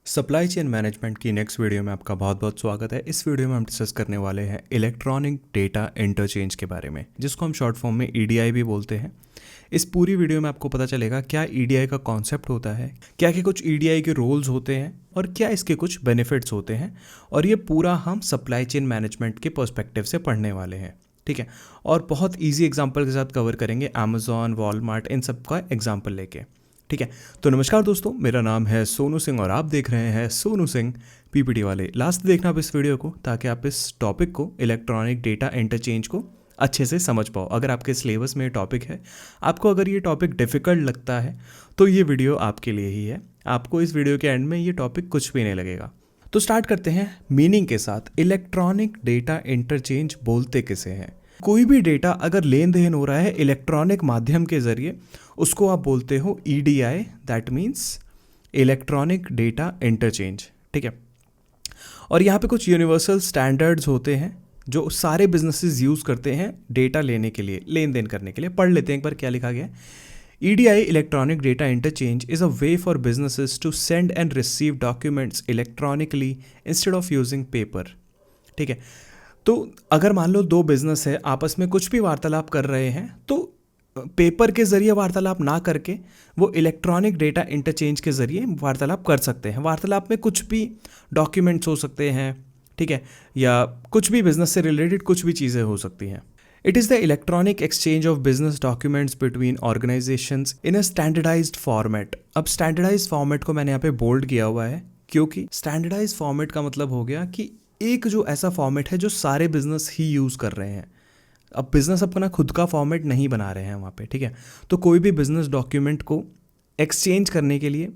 Supply chain management की next video में आपका बहुत बहुत स्वागत है। इस वीडियो में हम डिस्कस करने वाले हैं इलेक्ट्रॉनिक डेटा इंटरचेंज के बारे में, जिसको हम शॉर्ट फॉर्म में ईडीआई भी बोलते हैं। इस पूरी वीडियो में आपको पता चलेगा क्या ईडीआई का कॉन्सेप्ट होता है, क्या क्या कुछ ईडीआई के रोल्स होते हैं और क्या इसके कुछ बेनिफिट्स होते हैं, और ये पूरा हम सप्लाई चेन मैनेजमेंट के पर्सपेक्टिव से पढ़ने वाले हैं। ठीक है, और बहुत ईजी एग्जाम्पल के साथ कवर करेंगे अमेजॉन, वॉलमार्ट, इन सब का एग्जाम्पल लेके। ठीक है, तो नमस्कार दोस्तों, मेरा नाम है सोनू सिंह और आप देख रहे हैं सोनू सिंह पीपीटी वाले। लास्ट देखना आप इस वीडियो को, ताकि आप इस टॉपिक को, इलेक्ट्रॉनिक डेटा इंटरचेंज को अच्छे से समझ पाओ। अगर आपके सिलेबस में ये टॉपिक है, आपको अगर ये टॉपिक डिफ़िकल्ट लगता है तो ये वीडियो आपके लिए ही है। आपको इस वीडियो के एंड में ये टॉपिक कुछ भी नहीं लगेगा। तो स्टार्ट करते हैं मीनिंग के साथ। इलेक्ट्रॉनिक डेटा इंटरचेंज बोलते किसे हैं? कोई भी डेटा अगर लेन देन हो रहा है इलेक्ट्रॉनिक माध्यम के ज़रिए, उसको आप बोलते हो EDI, that means electronic data interchange. ठीक है, और यहाँ पे कुछ यूनिवर्सल स्टैंडर्ड्स होते हैं जो सारे बिजनेसेस यूज़ करते हैं डेटा लेने के लिए, लेन देन करने के लिए। पढ़ लेते हैं एक बार क्या लिखा गया है। EDI, electronic data interchange, is a way for businesses to send and receive documents electronically instead of using paper. ठीक है, तो अगर मान लो दो बिजनेस है, आपस में कुछ भी वार्तालाप कर रहे हैं, तो पेपर के ज़रिए वार्तालाप ना करके वो इलेक्ट्रॉनिक डेटा इंटरचेंज के ज़रिए वार्तालाप कर सकते हैं। वार्तालाप में कुछ भी डॉक्यूमेंट्स हो सकते हैं, ठीक है, या कुछ भी बिजनेस से रिलेटेड कुछ भी चीज़ें हो सकती हैं। It is the electronic exchange of business documents between organisations in a standardised format. अब स्टैंडर्डाइज्ड फॉर्मेट को मैंने यहाँ पे बोल्ड किया हुआ है, क्योंकि स्टैंडर्डाइज्ड फॉर्मेट का मतलब हो गया कि एक जो ऐसा फॉर्मेट है जो सारे बिजनेस ही यूज़ कर रहे हैं। अब बिजनेस अपना खुद का फॉर्मेट नहीं बना रहे हैं वहाँ पे। ठीक है, तो कोई भी बिजनेस डॉक्यूमेंट को एक्सचेंज करने के लिए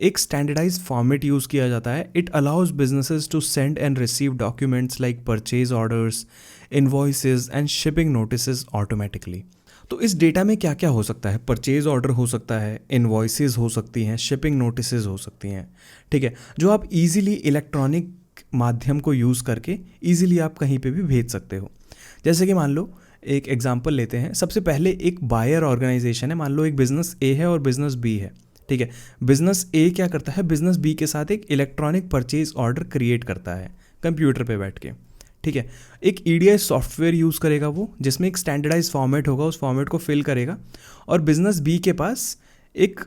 एक स्टैंडर्डाइज फॉर्मेट यूज़ किया जाता है। It allows businesses to send and receive documents like purchase orders, invoices and shipping notices automatically. तो इस डेटा में क्या क्या हो सकता है? परचेज ऑर्डर हो सकता है, इनवॉइसेस हो सकती हैं, शिपिंग नोटिसेस हो सकती हैं। ठीक है, जो आप इजीली इलेक्ट्रॉनिक माध्यम को यूज़ करके इजीली आप कहीं पे भी भेज सकते हो। जैसे कि मान लो एक एग्जांपल लेते हैं। सबसे पहले एक बायर ऑर्गेनाइजेशन है, मान लो एक बिजनेस ए है और बिजनेस बी है। ठीक है, बिजनेस ए क्या करता है, बिजनेस बी के साथ एक इलेक्ट्रॉनिक परचेज ऑर्डर क्रिएट करता है कंप्यूटर पे बैठ के। ठीक है, एक ईडीआई सॉफ्टवेयर यूज़ करेगा वो, जिसमें एक स्टैंडर्डाइज फॉर्मेट होगा, उस फॉर्मेट को फिल करेगा और बिजनेस बी के पास एक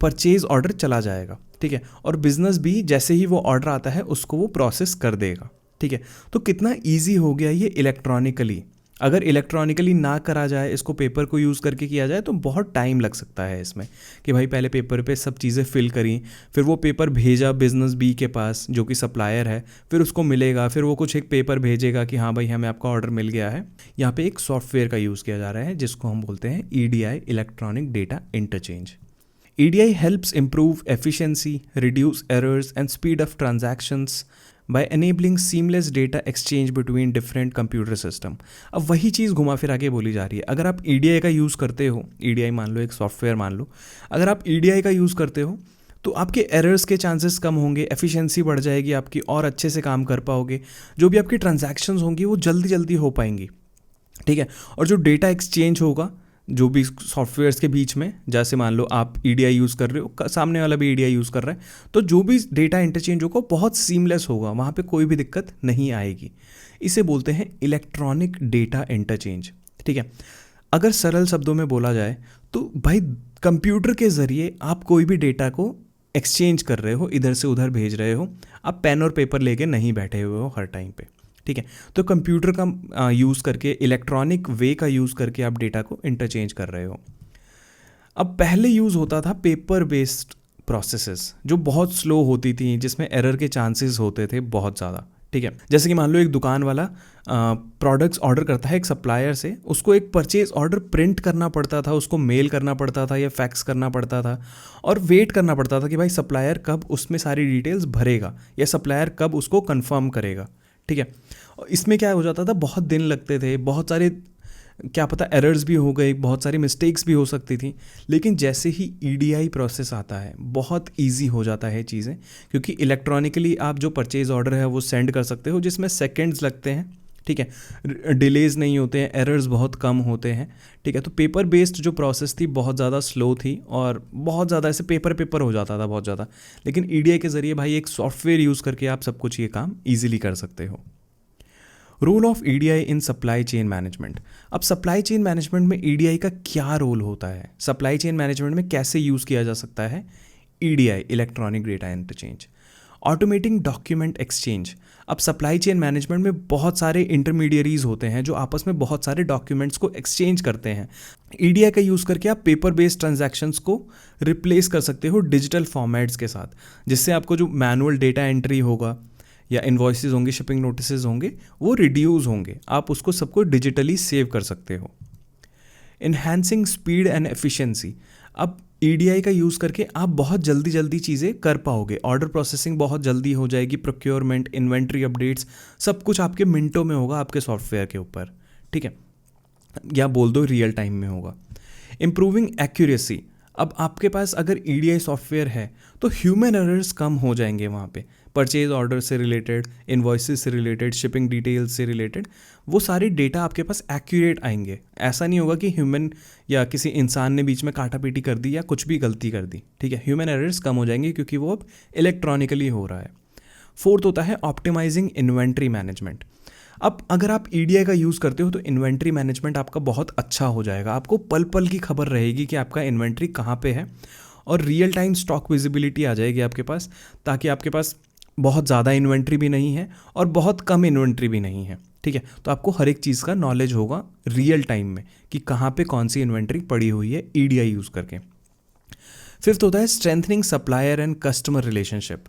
परचेज ऑर्डर चला जाएगा। ठीक है, और बिजनेस बी जैसे ही वो ऑर्डर आता है उसको वो प्रोसेस कर देगा। ठीक है, तो कितना ईजी हो गया ये इलेक्ट्रॉनिकली। अगर इलेक्ट्रॉनिकली ना करा जाए, इसको पेपर को यूज़ करके किया जाए, तो बहुत टाइम लग सकता है इसमें कि भाई पहले पेपर पे सब चीज़ें फिल करी, फिर वो पेपर भेजा बिजनेस बी के पास जो कि सप्लायर है, फिर उसको मिलेगा, फिर वो कुछ एक पेपर भेजेगा कि हाँ भाई हमें आपका ऑर्डर मिल गया है। यहाँ पे एक सॉफ्टवेयर का यूज़ किया जा रहा है जिसको हम बोलते हैं EDI, electronic data interchange. EDI helps improve efficiency, reduce errors, and speed of transactions by enabling seamless data exchange between different computer system। अब वही चीज़ घुमा फिरा के बोली जा रही है। अगर आप EDI का यूज़ करते हो, EDI मान लो एक सॉफ्टवेयर मान लो, अगर आप EDI का यूज़ करते हो तो आपके एरर्स के चांसेस कम होंगे, एफिशिएंसी बढ़ जाएगी आपकी, और अच्छे से काम कर पाओगे। जो भी आपकी ट्रांजैक्शंस होंगी वो जल्दी जल्दी हो पाएंगी। ठीक है, और जो डेटा एक्सचेंज होगा जो भी सॉफ्टवेयर्स के बीच में, जैसे मान लो आप EDI यूज़ कर रहे हो, सामने वाला भी EDI यूज़ कर रहा है, तो जो भी डेटा इंटरचेंज होगा बहुत सीमलेस होगा, वहाँ पे कोई भी दिक्कत नहीं आएगी। इसे बोलते हैं इलेक्ट्रॉनिक डेटा इंटरचेंज। ठीक है, अगर सरल शब्दों में बोला जाए तो भाई कंप्यूटर के ज़रिए आप कोई भी डेटा को एक्सचेंज कर रहे हो, इधर से उधर भेज रहे हो, आप पेन और पेपर लेके नहीं बैठे हुए हो हर टाइम पे। ठीक है, तो कंप्यूटर का यूज़ करके, इलेक्ट्रॉनिक वे का यूज़ करके आप डेटा को इंटरचेंज कर रहे हो। अब पहले यूज़ होता था पेपर बेस्ड प्रोसेसेस, जो बहुत स्लो होती थी, जिसमें एरर के चांसेस होते थे बहुत ज़्यादा। ठीक है, जैसे कि मान लो एक दुकान वाला प्रोडक्ट्स ऑर्डर करता है एक सप्लायर से, उसको एक परचेज ऑर्डर प्रिंट करना पड़ता था, उसको मेल करना पड़ता था या फैक्स करना पड़ता था, और वेट करना पड़ता था कि भाई सप्लायर कब उसमें सारी डिटेल्स भरेगा या सप्लायर कब उसको कंफर्म करेगा। ठीक है, इसमें क्या हो जाता था, बहुत दिन लगते थे, बहुत सारे क्या पता एरर्स भी हो गए, बहुत सारी मिस्टेक्स भी हो सकती थी। लेकिन जैसे ही EDI प्रोसेस आता है बहुत इजी हो जाता है चीज़ें, क्योंकि इलेक्ट्रॉनिकली आप जो परचेज ऑर्डर है वो सेंड कर सकते हो, जिसमें सेकंड्स लगते हैं। ठीक है, डिलेज़ नहीं होते हैं, एरर्स बहुत कम होते हैं। ठीक है, तो पेपर बेस्ड जो प्रोसेस थी बहुत ज़्यादा स्लो थी और बहुत ज़्यादा ऐसे पेपर हो जाता था बहुत ज़्यादा। लेकिन ईडीआई के ज़रिए भाई एक सॉफ्टवेयर यूज़ करके आप सब कुछ ये काम ईजिली कर सकते हो। Role of EDI in supply chain management. अब सप्लाई चेन मैनेजमेंट में ईडीआई का क्या रोल होता है, सप्लाई चेन मैनेजमेंट में कैसे यूज़ किया जा सकता है EDI, electronic data interchange. Automating document exchange. अब सप्लाई चेन मैनेजमेंट में बहुत सारे इंटरमीडियरीज होते हैं जो आपस में बहुत सारे डॉक्यूमेंट्स को एक्सचेंज करते हैं। ईडीआई का यूज़ करके आप पेपर बेस्ड ट्रांजैक्शंस को रिप्लेस कर सकते हो डिजिटल फॉर्मेट्स के साथ, जिससे आपको जो मैनुअल डेटा एंट्री होगा या इन्वॉइसेस होंगे, शिपिंग नोटिसेस होंगे, वो रिड्यूस होंगे। आप उसको सबको डिजिटली सेव कर सकते हो। Enhancing speed and efficiency. अब ईडीआई का यूज़ करके आप बहुत जल्दी चीज़ें कर पाओगे। ऑर्डर प्रोसेसिंग बहुत जल्दी हो जाएगी, प्रोक्योरमेंट, इन्वेंट्री अपडेट्स, सब कुछ आपके मिनटों में होगा आपके सॉफ्टवेयर के ऊपर। ठीक है, या बोल दो रियल टाइम में होगा। Improving accuracy. अब आपके पास अगर ईडीआई सॉफ्टवेयर है तो ह्यूमन एरर्स कम हो जाएंगे वहाँ पे। परचेज ऑर्डर से रिलेटेड, इन्वॉइसेस से रिलेटेड, शिपिंग डिटेल्स से रिलेटेड, वो सारे डेटा आपके पास एक्यूरेट आएंगे। ऐसा नहीं होगा कि ह्यूमन या किसी इंसान ने बीच में काटा पीटी कर दी या कुछ भी गलती कर दी। ठीक है, ह्यूमन एरर्स कम हो जाएंगे क्योंकि वो अब इलेक्ट्रॉनिकली हो रहा है। फोर्थ होता है ऑप्टिमाइजिंग इन्वेंट्री मैनेजमेंट। अब अगर आप ईडीआई का यूज़ करते हो तो इन्वेंट्री मैनेजमेंट आपका बहुत अच्छा हो जाएगा। आपको पल पल की खबर रहेगी कि आपका इन्वेंट्री कहाँ पे है, और रियल टाइम स्टॉक विजिबिलिटी आ जाएगी आपके पास, ताकि आपके पास बहुत ज़्यादा इन्वेंट्री भी नहीं है और बहुत कम इन्वेंट्री भी नहीं है। ठीक है, तो आपको हर एक चीज़ का नॉलेज होगा रियल टाइम में कि कहाँ पे कौन सी इन्वेंट्री पड़ी हुई है ईडीआई यूज़ करके। फिफ्थ होता है strengthening supplier and customer relationship.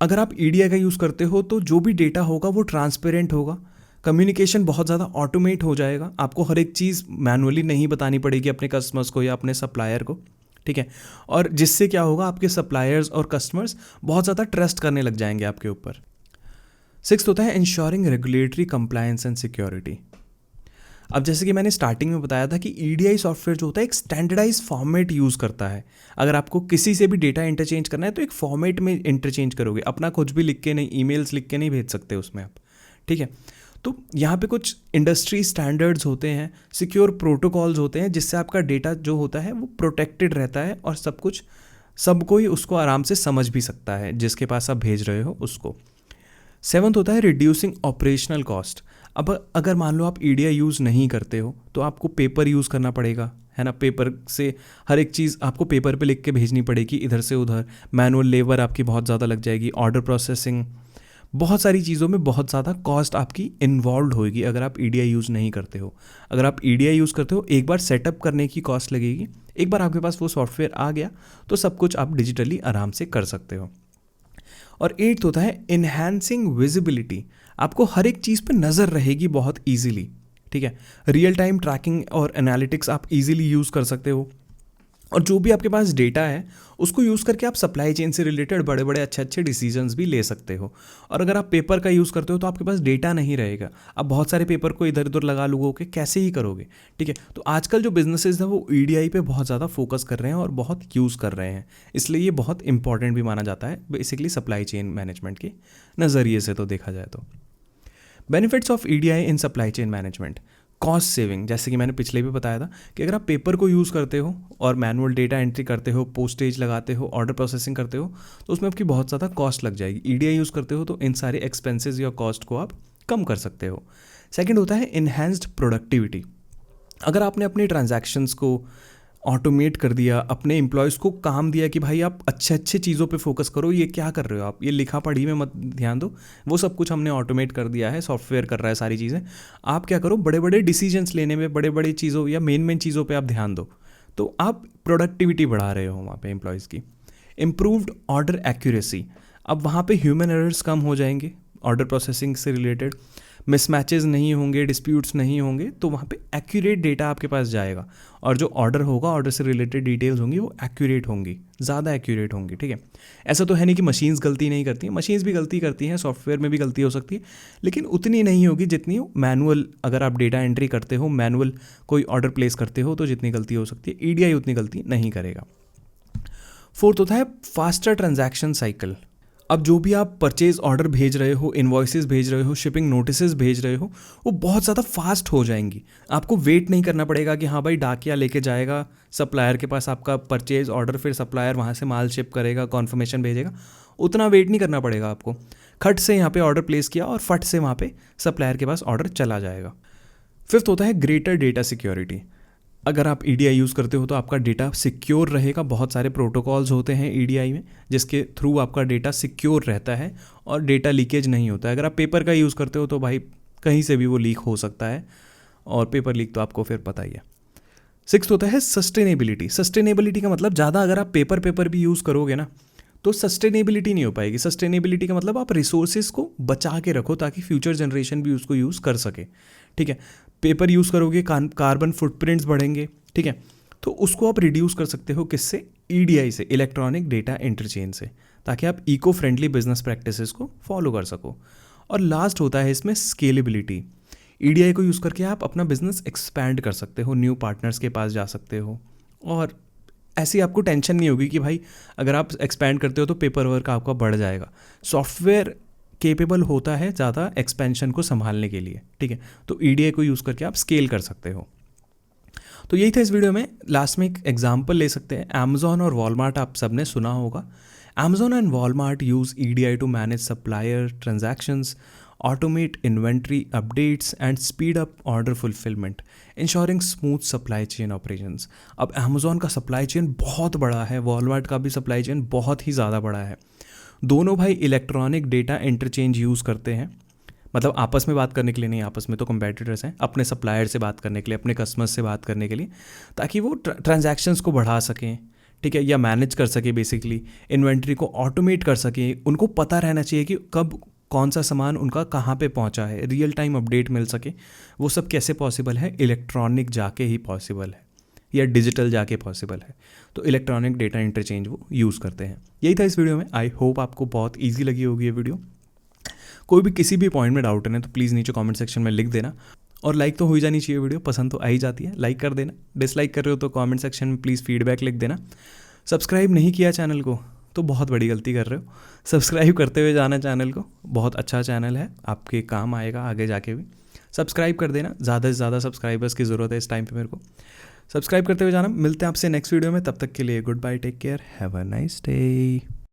अगर आप ईडीआई का यूज़ करते हो तो जो भी डेटा होगा वो ट्रांसपेरेंट होगा, कम्युनिकेशन बहुत ज़्यादा ऑटोमेट हो जाएगा। आपको हर एक चीज़ मैनुअली नहीं बतानी पड़ेगी अपने कस्टमर्स को या अपने सप्लायर को। ठीक है, और जिससे क्या होगा, आपके सप्लायर्स और कस्टमर्स बहुत ज़्यादा ट्रस्ट करने लग जाएंगे आपके ऊपर। सिक्स्थ होता है ensuring regulatory compliance and security. अब जैसे कि मैंने स्टार्टिंग में बताया था कि ईडीआई सॉफ्टवेयर जो होता है एक स्टैंडर्डाइज फॉर्मेट यूज़ करता है। अगर आपको किसी से भी डेटा इंटरचेंज करना है तो एक फॉर्मेट में इंटरचेंज करोगे, अपना कुछ भी लिख के नहीं, ईमेल्स लिख के नहीं भेज सकते उसमें आप। ठीक है, तो यहाँ पे कुछ इंडस्ट्री स्टैंडर्ड्स होते हैं, सिक्योर प्रोटोकॉल्स होते हैं, जिससे आपका डेटा जो होता है वो प्रोटेक्टेड रहता है और सब कुछ, सब कोई उसको आराम से समझ भी सकता है जिसके पास आप भेज रहे हो उसको। सेवंथ होता है रिड्यूसिंग ऑपरेशनल कॉस्ट। अब अगर मान लो आप ईडीआई यूज़ नहीं करते हो तो आपको पेपर यूज़ करना पड़ेगा, है ना। पेपर से हर एक चीज़ आपको पेपर पे लिख के भेजनी पड़ेगी इधर से उधर, मैनुअल लेबर आपकी बहुत ज़्यादा लग जाएगी, ऑर्डर प्रोसेसिंग, बहुत सारी चीज़ों में बहुत ज़्यादा कॉस्ट आपकी इन्वॉल्व होगी अगर आप ईडीआई यूज़ नहीं करते हो। अगर आप ईडीआई यूज़ करते हो, एक बार सेटअप करने की कॉस्ट लगेगी, एक बार आपके पास वो सॉफ्टवेयर आ गया तो सब कुछ आप डिजिटली आराम से कर सकते हो। और एट्थ होता है इन्हांसिंग विजिबिलिटी। आपको हर एक चीज़ पे नज़र रहेगी बहुत ईजिली। ठीक है, रियल टाइम ट्रैकिंग और एनालिटिक्स आप ईजिली यूज़ कर सकते हो, और जो भी आपके पास डेटा है उसको यूज़ करके आप सप्लाई चेन से रिलेटेड बड़े बड़े अच्छे डिसीजंस भी ले सकते हो। और अगर आप पेपर का यूज़ करते हो तो आपके पास डेटा नहीं रहेगा, आप बहुत सारे पेपर को इधर उधर लगा लोगे, कैसे ही करोगे। ठीक है, तो आजकल जो बिजनेसेस हैं वो ईडीआई पे बहुत ज़्यादा फोकस कर रहे हैं और बहुत यूज़ कर रहे हैं, इसलिए ये बहुत इंपॉर्टेंट भी माना जाता है बेसिकली सप्लाई चेन मैनेजमेंट के नज़रिए से तो देखा जाए तो। Benefits of EDI in supply chain management. Cost saving, जैसे कि मैंने पिछले भी बताया था कि अगर आप पेपर को यूज़ करते हो और मैनुअल डेटा एंट्री करते हो, पोस्टेज लगाते हो, ऑर्डर प्रोसेसिंग करते हो, तो उसमें आपकी बहुत ज़्यादा कॉस्ट लग जाएगी। ईडीआई यूज़ करते हो तो इन सारे एक्सपेंसेस या कॉस्ट को आप कम कर सकते हो। सेकेंड होता है इन्हेंस्ड प्रोडक्टिविटी। अगर आपने अपने ट्रांजैक्शंस को ऑटोमेट कर दिया, अपने एम्प्लॉयज़ को काम दिया कि भाई आप अच्छे चीज़ों पे फोकस करो, ये क्या कर रहे हो आप, ये लिखा पढ़ी में मत ध्यान दो, वो सब कुछ हमने ऑटोमेट कर दिया है, सॉफ्टवेयर कर रहा है सारी चीज़ें। आप क्या करो, बड़े बड़े डिसीजंस लेने में, बड़े बड़े चीज़ों या मेन चीज़ों पे आप ध्यान दो, तो आप प्रोडक्टिविटी बढ़ा रहे हो वहाँ पे एम्प्लॉयज़ की। Improved order accuracy. अब वहाँ पे ह्यूमन एरर्स कम हो जाएंगे, ऑर्डर प्रोसेसिंग से रिलेटेड मिसमैचेस नहीं होंगे, डिस्प्यूट्स नहीं होंगे, तो वहाँ पे एक्यूरेट डेटा आपके पास जाएगा, और जो ऑर्डर होगा, ऑर्डर से रिलेटेड डिटेल्स होंगी वो एक्यूरेट होंगी, ज़्यादा एक्यूरेट होंगी। ठीक है, ऐसा तो है नहीं कि मशीन्स गलती नहीं करती हैं, मशीन्स भी गलती करती हैं, सॉफ्टवेयर में भी गलती हो सकती है, लेकिन उतनी नहीं होगी जितनी मैनुअल, अगर आप डेटा एंट्री करते हो, मैनुअल कोई ऑर्डर प्लेस करते हो तो जितनी गलती हो सकती है, ईडीआई उतनी गलती नहीं करेगा। फोर्थ होता है फास्टर ट्रांजैक्शन साइकिल। अब जो भी आप परचेज ऑर्डर भेज रहे हो, इन्वॉइसेस भेज रहे हो, शिपिंग नोटिसेस भेज रहे हो, वो बहुत ज़्यादा फास्ट हो जाएंगी। आपको वेट नहीं करना पड़ेगा कि हाँ भाई डाकिया लेके जाएगा सप्लायर के पास आपका परचेज ऑर्डर, फिर सप्लायर वहाँ से माल शिप करेगा, कॉन्फर्मेशन भेजेगा। उतना वेट नहीं करना पड़ेगा आपको। खट से यहाँ पे ऑर्डर प्लेस किया और फट से वहाँ पे सप्लायर के पास ऑर्डर चला जाएगा। फिफ्थ होता है ग्रेटर डेटा सिक्योरिटी। अगर आप EDI यूज़ करते हो तो आपका डेटा सिक्योर रहेगा। बहुत सारे प्रोटोकॉल्स होते हैं EDI में जिसके थ्रू आपका डेटा सिक्योर रहता है और डेटा लीकेज नहीं होता है। अगर आप पेपर का यूज़ करते हो तो भाई कहीं से भी वो लीक हो सकता है, और पेपर लीक तो आपको फिर पता ही है। सिक्स्थ होता है सस्टेनेबिलिटी। सस्टेनेबिलिटी का मतलब ज़्यादा अगर आप पेपर भी यूज़ करोगे ना तो सस्टेनेबिलिटी नहीं हो पाएगी। सस्टेनेबिलिटी का मतलब आप रिसोर्सेज को बचा के रखो ताकि फ्यूचर जनरेशन भी उसको यूज़ कर सके। ठीक है, पेपर यूज़ करोगे कार्बन फुटप्रिंट्स बढ़ेंगे। ठीक है, तो उसको आप रिड्यूस कर सकते हो किससे? EDI से, इलेक्ट्रॉनिक डेटा इंटरचेंज से, ताकि आप इको फ्रेंडली बिजनेस प्रैक्टिसेस को फॉलो कर सको। और लास्ट होता है इसमें स्केलेबिलिटी। EDI को यूज़ करके आप अपना बिजनेस एक्सपैंड कर सकते हो, न्यू पार्टनर्स के पास जा सकते हो, और ऐसी आपको टेंशन नहीं होगी कि भाई अगर आप एक्सपैंड करते हो तो पेपर वर्क आपका बढ़ जाएगा। सॉफ्टवेयर केपेबल होता है ज़्यादा एक्सपेंशन को संभालने के लिए। ठीक है, तो EDI को यूज़ करके आप स्केल कर सकते हो। तो यही था इस वीडियो में। लास्ट में एक एग्जांपल ले सकते हैं। अमेजॉन और वॉलमार्ट आप सब ने सुना होगा। Amazon and Walmart use EDI to manage supplier transactions, automate inventory updates and speed up order fulfillment, ensuring smooth supply chain operations। अब Amazon का सप्लाई चेन बहुत बड़ा है, वॉलमार्ट का भी सप्लाई चेन बहुत ही ज़्यादा बड़ा है। दोनों भाई इलेक्ट्रॉनिक डेटा इंटरचेंज यूज़ करते हैं, मतलब आपस में बात करने के लिए नहीं, आपस में तो कंपेटिटर्स हैं, अपने सप्लायर से बात करने के लिए, अपने कस्टमर्स से बात करने के लिए, ताकि वो ट्रांजैक्शंस को बढ़ा सकें। ठीक है, या मैनेज कर सके, बेसिकली इन्वेंट्री को ऑटोमेट कर सके। उनको पता रहना चाहिए कि कब कौन सा सामान उनका कहाँ पे पहुँचा है, रियल टाइम अपडेट मिल सके। वो सब कैसे पॉसिबल है? इलेक्ट्रॉनिक जाके ही पॉसिबल है, या डिजिटल जाके पॉसिबल है। तो इलेक्ट्रॉनिक डेटा इंटरचेंज वो यूज़ करते हैं। यही था इस वीडियो में। आई होप आपको बहुत ईजी लगी होगी ये वीडियो। कोई भी किसी भी पॉइंट में डाउट है तो प्लीज़ नीचे कमेंट सेक्शन में लिख देना, और लाइक तो हो ही जानी चाहिए। वीडियो पसंद तो आ ही जाती है, लाइक कर देना। डिसलाइक कर रहे हो तो कमेंट सेक्शन में प्लीज़ फीडबैक लिख देना। सब्सक्राइब नहीं किया चैनल को तो बहुत बड़ी गलती कर रहे हो। सब्सक्राइब करते हुए जाना चैनल को, बहुत अच्छा चैनल है, आपके काम आएगा आगे जाके भी। सब्सक्राइब कर देना, ज़्यादा से ज़्यादा सब्सक्राइबर्स की ज़रूरत है इस टाइम पे मेरे को। सब्सक्राइब करते हुए जाना। मिलते हैं आपसे नेक्स्ट वीडियो में, तब तक के लिए goodbye, take care, have a nice day.